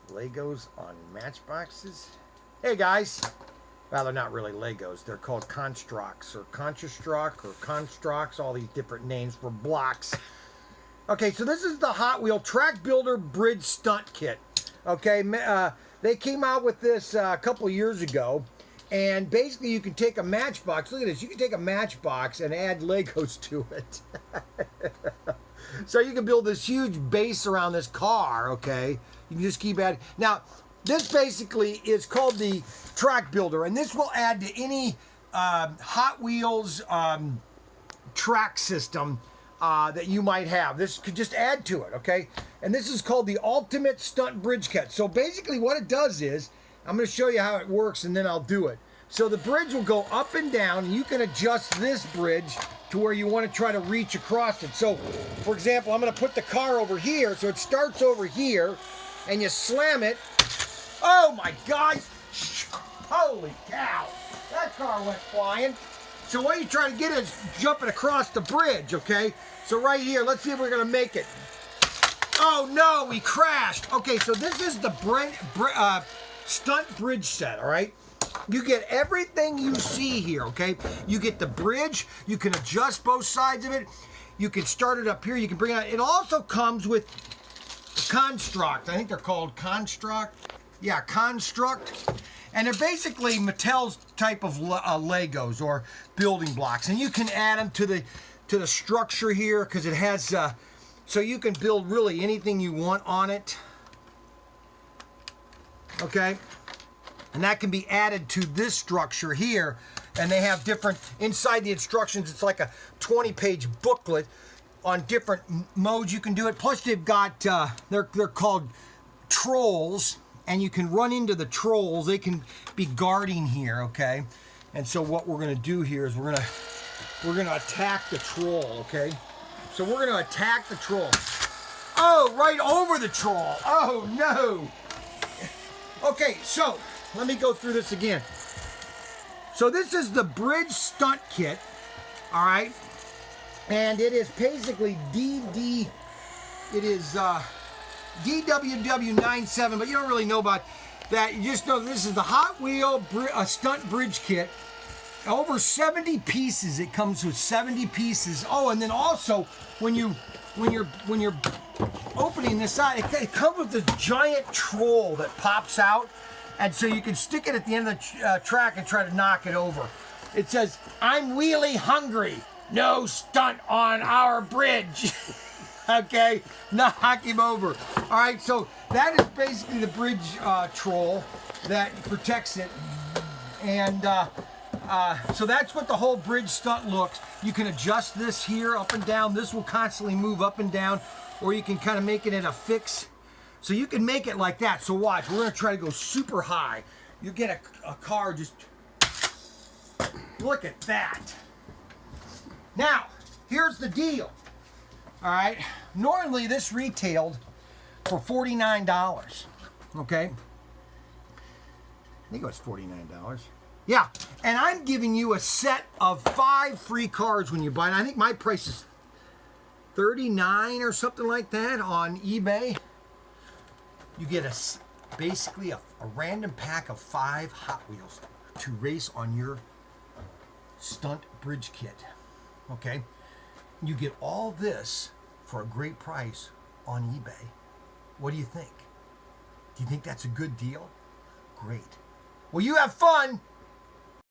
Legos on matchboxes. Hey guys, well, they're not really Legos. They're called Construx or Construct or Construx, all these different names for blocks. Okay, so this is the Hot Wheel Track Builder Bridge Stunt Kit. Okay, they came out with this a couple years ago, and basically you can take a matchbox. Look at this. You can take a matchbox and add Legos to it. So you can build this huge base around this car, okay? You can just keep adding. Now, this basically is called the Track Builder, and this will add to any Hot Wheels track system that you might have. This could just add to it, okay? And this is called the Ultimate Stunt Bridge Kit. So basically what it does is, I'm going to show you how it works and then I'll do it. So the bridge will go up and down, and you can adjust this bridge to where you want to try to reach across it. So, for example, I'm going to put the car over here, so it starts over here, and you slam it. Oh my God! Holy cow! That car went flying. So what you try to get is jumping across the bridge, okay? So right here, let's see if we're going to make it. Oh no, we crashed. Okay, so this is the stunt bridge set, all right? You get everything you see here, okay? You get the bridge. You can adjust both sides of it. You can start it up here. You can bring it out. It also comes with Construct. I think they're called Construct. Yeah, Construct. And they're basically Mattel's type of Legos or building blocks. And you can add them to the structure here because it has, so you can build really anything you want on it. Okay? And that can be added to this structure here. And they have different, inside the instructions, it's like a 20-page booklet on different modes you can do it. Plus they've got, they're called trolls, and you can run into the trolls. They can be guarding here, okay? And so what we're gonna do here is we're gonna attack the troll, okay? So we're gonna attack the troll. Oh, right over the troll. Oh no. Okay, so let me go through this again. So this is the Bridge Stunt Kit, all right? And it is basically DWW97, but you don't really know about that. You just know this is the Hot Wheel Stunt Bridge Kit. Over 70 pieces. It comes with 70 pieces. Oh, and then also when you're opening this out, it comes with this giant troll that pops out. And so you can stick it at the end of the track and try to knock it over. It says, "I'm really hungry. No stunt on our bridge." Okay, knock him over. All right, so that is basically the bridge troll that protects it. And so that's what the whole bridge stunt looks. You can adjust this here up and down. This will constantly move up and down, or you can kind of make it in a fix. So you can make it like that. So watch, we're gonna try to go super high. You get a car just, look at that. Now, here's the deal. All right, normally this retailed for $49, okay? I think it was $49. Yeah, and I'm giving you a set of 5 free cards when you buy it. I think my price is $39 or something like that on eBay. You get basically a random pack of 5 Hot Wheels to race on your stunt bridge kit, okay? You get all this for a great price on eBay. What do you think? Do you think that's a good deal? Great. Well, you have fun.